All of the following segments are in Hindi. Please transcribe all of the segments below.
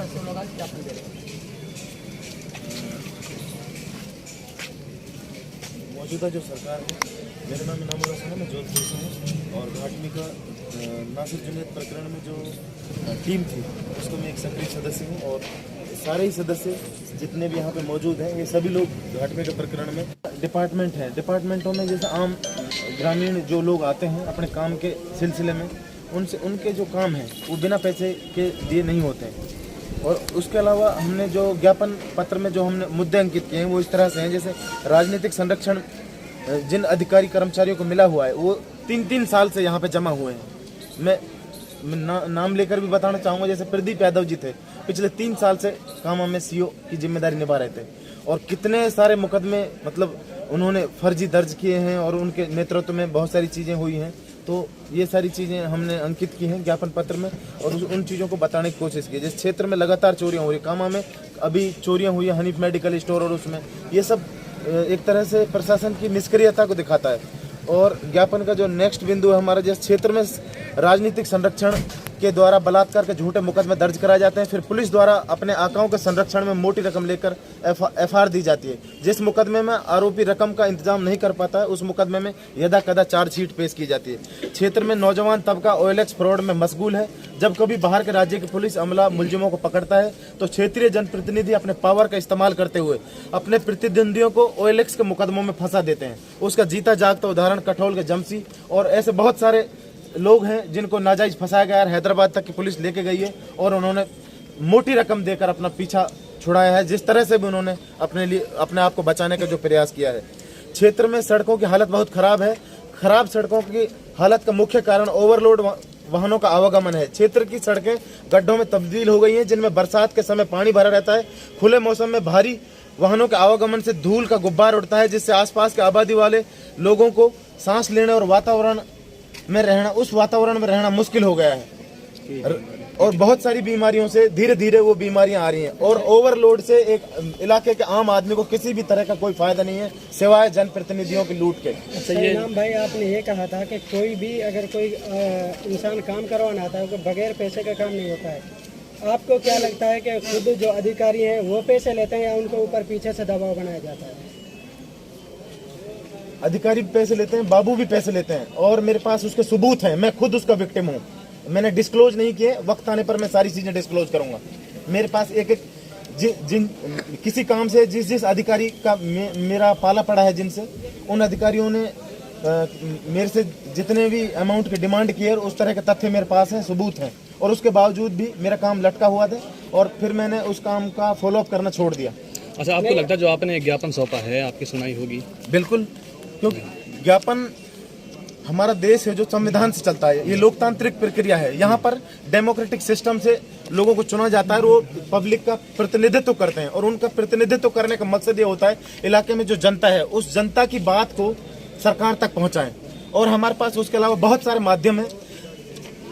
से लोग आज ज्ञापन दे रहे हैं? मौजूदा जो सरकार है, मेरा नाम इनामुल हसन है, मैं जोधपुर से हूँ और घाटमी का नासिर जुनैद प्रकरण में जो टीम थी उसको मैं एक सक्रिय सदस्य हूँ और सारे ही सदस्य जितने भी यहाँ पे मौजूद हैं ये सभी लोग घाटमी के प्रकरण में डिपार्टमेंट है, डिपार्टमेंटों में जैसे आम ग्रामीण जो लोग आते हैं अपने काम के सिलसिले में उनसे उनके जो काम हैं वो बिना पैसे के दिए नहीं होते हैं। और उसके अलावा हमने जो ज्ञापन पत्र में जो हमने मुद्दे अंकित किए हैं वो इस तरह से हैं, जैसे राजनीतिक संरक्षण जिन अधिकारी कर्मचारियों को मिला हुआ है वो 3-3 साल से यहाँ पे जमा हुए हैं। मैं नाम लेकर भी बताना चाहूँगा, जैसे प्रदीप यादव जी थे, पिछले 3 साल से कामा में सीओ की जिम्मेदारी निभा रहे थे और कितने सारे मुकदमे मतलब उन्होंने फर्जी दर्ज किए हैं और उनके नेतृत्व में बहुत सारी चीज़ें हुई हैं। तो ये सारी चीज़ें हमने अंकित की हैं ज्ञापन पत्र में और उन चीज़ों को बताने की कोशिश की। जिस क्षेत्र में लगातार चोरियां हो रही, कामा में अभी चोरियां हुई है हनीफ मेडिकल स्टोर और उसमें, ये सब एक तरह से प्रशासन की निष्क्रियता को दिखाता है। और ज्ञापन का जो नेक्स्ट बिंदु है हमारे जिस क्षेत्र में राजनीतिक संरक्षण के द्वारा बलात्कार के झूठे मुकदमे दर्ज कराए जाते हैं, फिर पुलिस द्वारा अपने आकाओं के संरक्षण में मोटी रकम लेकर एफआईआर दी जाती है। जिस मुकदमे में आरोपी रकम का इंतजाम नहीं कर पाता है उस मुकदमे में यदा कदा चार्जशीट पेश की जाती है। क्षेत्र में नौजवान तबका OLX फ्रॉड में मशगूल है। जब कभी बाहर के राज्य की पुलिस अमला मुलजिमों को पकड़ता है तो क्षेत्रीय जनप्रतिनिधि अपने पावर का इस्तेमाल करते हुए अपने प्रतिद्वंदियों को OLX के मुकदमों में फंसा देते हैं। उसका जीता जागता उदाहरण कठौल के जमसी और ऐसे बहुत सारे लोग हैं जिनको नाजायज फंसाया गया है। हैदराबाद तक की पुलिस लेके गई है और उन्होंने मोटी रकम देकर अपना पीछा छुड़ाया है। जिस तरह से भी उन्होंने अपने आप को बचाने का जो प्रयास किया है। क्षेत्र में सड़कों की हालत बहुत खराब है। खराब सड़कों की हालत का मुख्य कारण ओवरलोड वाहनों का आवागमन है। क्षेत्र की सड़कें गड्ढों में तब्दील हो गई हैं जिनमें बरसात के समय पानी भरा रहता है। खुले मौसम में भारी वाहनों के आवागमन से धूल का गुब्बार उड़ता है जिससे आसपास के आबादी वाले लोगों को सांस लेने और उस वातावरण में रहना मुश्किल हो गया है और बहुत सारी बीमारियों से धीरे धीरे वो बीमारियां आ रही हैं। और ओवरलोड से एक इलाके के आम आदमी को किसी भी तरह का कोई फायदा नहीं है सिवाय जनप्रतिनिधियों की लूट के। नाम भाई आपने ये कहा था कि कोई भी अगर कोई इंसान काम करवाना आता है तो बगैर पैसे का काम नहीं होता है। आपको क्या लगता है कि खुद जो अधिकारी हैं वो पैसे लेते हैं या उनके ऊपर पीछे से दबाव बनाया जाता है? अधिकारी भी पैसे लेते हैं, बाबू भी पैसे लेते हैं और मेरे पास उसके सबूत हैं। मैं खुद उसका विक्टिम हूँ। मैंने डिस्क्लोज नहीं किए, वक्त आने पर मैं सारी चीजें डिस्क्लोज करूंगा। मेरे पास एक किसी काम से जिस अधिकारी का मेरा पाला पड़ा है, जिनसे उन अधिकारियों ने मेरे से जितने भी अमाउंट की डिमांड की है उस तरह के तथ्य मेरे पास हैं, सबूत हैं और उसके बावजूद भी मेरा काम लटका हुआ था और फिर मैंने उस काम का फॉलोअप करना छोड़ दिया। अच्छा, आपको लगता है जो आपने ज्ञापन सौंपा है आपकी सुनाई होगी? बिल्कुल, क्योंकि ज्ञापन हमारा देश है जो संविधान से चलता है, ये लोकतांत्रिक प्रक्रिया है। यहाँ पर डेमोक्रेटिक सिस्टम से लोगों को चुना जाता है और वो पब्लिक का प्रतिनिधित्व करते हैं और उनका प्रतिनिधित्व करने का मकसद ये होता है इलाके में जो जनता है उस जनता की बात को सरकार तक पहुँचाएं। और हमारे पास उसके अलावा बहुत सारे माध्यम हैं,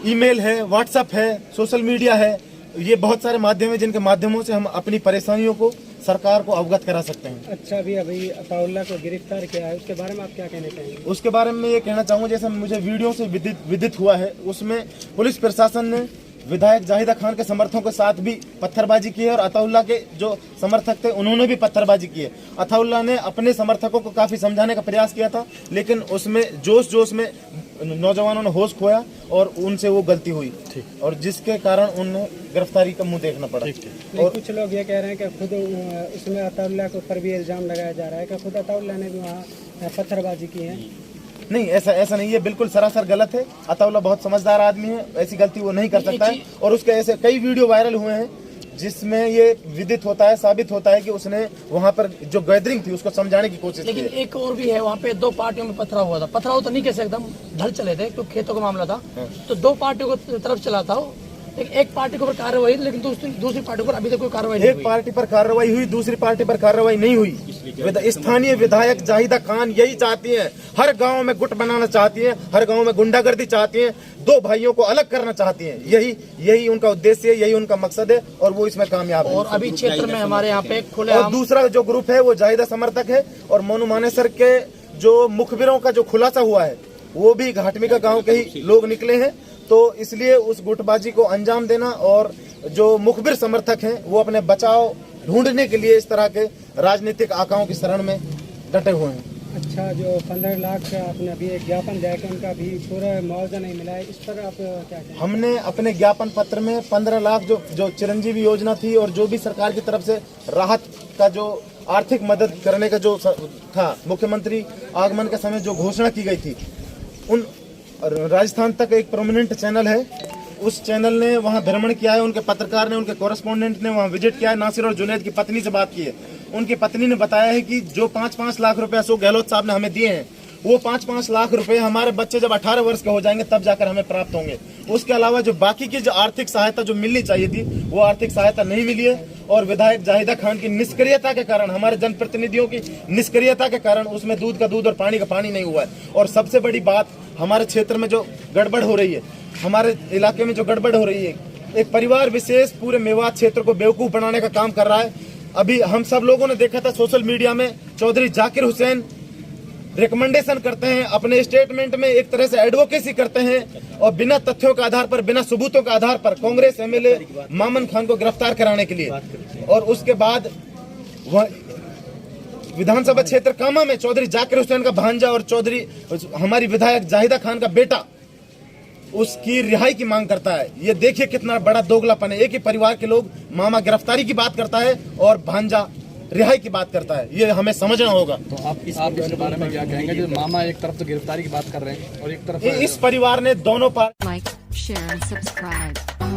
ईमेल है, व्हाट्सएप है, सोशल मीडिया है, ये बहुत सारे माध्यम हैं जिनके माध्यमों से हम अपनी परेशानियों को सरकार को अवगत करा सकते हैं। अच्छा, अभी अताउल्लाह को गिरफ्तार किया है, उसके बारे में आप क्या कहना चाहेंगे? उसके बारे में ये कहना चाहूँगा, जैसे मुझे वीडियो से विदित हुआ है उसमें पुलिस प्रशासन ने विधायक जाहिदा खान के समर्थकों के साथ भी पत्थरबाजी की है और अताउल्लाह के जो समर्थक थे उन्होंने भी पत्थरबाजी की है। अताउल्लाह ने अपने समर्थकों को काफी समझाने का प्रयास किया था लेकिन उसमें जोश में नौजवानों ने होश खोया और उनसे वो गलती हुई और जिसके कारण उन्हें गिरफ्तारी का मुंह देखना पड़ा। और कुछ लोग ये कह रहे हैं कि खुद उसमें अताउल्लाह के ऊपर भी इल्जाम लगाया जा रहा है कि खुद अताउल्लाह ने भी वहाँ पत्थरबाजी की है। नहीं, ऐसा नहीं है, बिल्कुल सरासर गलत है। अताउल्लाह बहुत समझदार आदमी है, ऐसी गलती वो नहीं कर सकता है और उसके ऐसे कई वीडियो वायरल हुए हैं जिसमें ये विदित होता है, साबित होता है कि उसने वहाँ पर जो गैदरिंग थी उसको समझाने की कोशिश की। लेकिन एक और भी है, वहाँ पे 2 पार्टियों में पथराव हुआ था। पथराव तो नहीं कह सकते, एकदम ढल चले थे क्योंकि खेतों का मामला था। तो 2 पार्टियों को तरफ चला था, एक पार्टी के ऊपर कार्रवाई लेकिन दूसरी पार्टी पर अभी तक कोई कार्रवाई नहीं हुई। एक पार्टी पर कार्रवाई हुई, दूसरी पार्टी पर कार्रवाई नहीं हुई। स्थानीय विधायक जाहिदा खान यही चाहती है, हर गांव में गुट बनाना चाहती है, हर गांव में गुंडागर्दी चाहती है, 2 भाइयों को अलग करना चाहती है। यही उनका उद्देश्य है, यही उनका मकसद है और वो इसमें कामयाब है। और अभी क्षेत्र में हमारे यहाँ पे खुले और दूसरा जो ग्रुप है वो जाहिदा समर्थक है और मोनू मानेसर के जो मुखबिरों का जो खुलासा हुआ है वो भी घाटमी का गाँव के ही लोग निकले हैं। तो इसलिए उस गुटबाजी को अंजाम देना और जो मुखबिर समर्थक हैं वो अपने बचाव ढूंढने के लिए इस तरह के राजनीतिक आकाओं की शरण में डटे हुए हैं। अच्छा, जो 15 लाख का आपने अभी एक ज्ञापन दिया कि उनका भी पूरा मुआवजा नहीं मिला है, इस पर आप क्या कहें? हमने अपने ज्ञापन पत्र में 15 लाख जो चिरंजीवी योजना थी और जो भी सरकार की तरफ से राहत का जो आर्थिक मदद करने का जो था, मुख्यमंत्री आगमन के समय जो घोषणा की गई थी, उन राजस्थान तक एक प्रोमिनेंट चैनल है, उस चैनल ने वहां भ्रमण किया है, उनके पत्रकार ने, उनके कॉरेस्पॉन्डेंट ने वहां विजिट किया है, नासिर और जुनैद की पत्नी से बात की है। उनकी पत्नी ने बताया है कि जो 5-5 लाख रुपए अशोक गहलोत साहब ने हमें दिए हैं, वो 5-5 लाख रुपए हमारे बच्चे जब 18 वर्ष के हो जाएंगे तब जाकर हमें प्राप्त होंगे। उसके अलावा जो बाकी की जो आर्थिक सहायता जो मिलनी चाहिए थी, वो आर्थिक सहायता नहीं मिली है और विधायक जाहिदा खान की निष्क्रियता के कारण, हमारे जनप्रतिनिधियों की निष्क्रियता के कारण उसमें दूध का दूध और पानी का पानी नहीं हुआ है। और सबसे बड़ी बात, हमारे क्षेत्र में जो गड़बड़ हो रही है, हमारे इलाके में जो गड़बड़ हो रही है, एक परिवार विशेष पूरे मेवात क्षेत्र को बेवकूफ बनाने का काम कर रहा है। अभी हम सब लोगों ने देखा था सोशल मीडिया में, चौधरी जाकिर हुसैन रिकमेंडेशन करते हैं, अपने स्टेटमेंट में एक तरह से एडवोकेसी करते हैं और बिना तथ्यों के आधार पर, बिना सबूतों के आधार पर कांग्रेस एमएलए मामन खान को गिरफ्तार कराने के लिए, और उसके बाद वह विधानसभा क्षेत्र कामा में चौधरी जाकिर हुसैन का भांजा और चौधरी हमारी विधायक जाहिदा खान का बेटा उसकी रिहाई की मांग करता है। ये देखिए कितना बड़ा दोगलापन है। एक ही परिवार के लोग, मामा गिरफ्तारी की बात करता है और भांजा रिहाई की बात करता है, ये हमें समझना होगा। तो आप इसके बारे में क्या कहेंगे, जो मामा एक तरफ तो गिरफ्तारी की बात कर रहे हैं और एक तरफ इस परिवार ने दोनों Like, share and subscribe.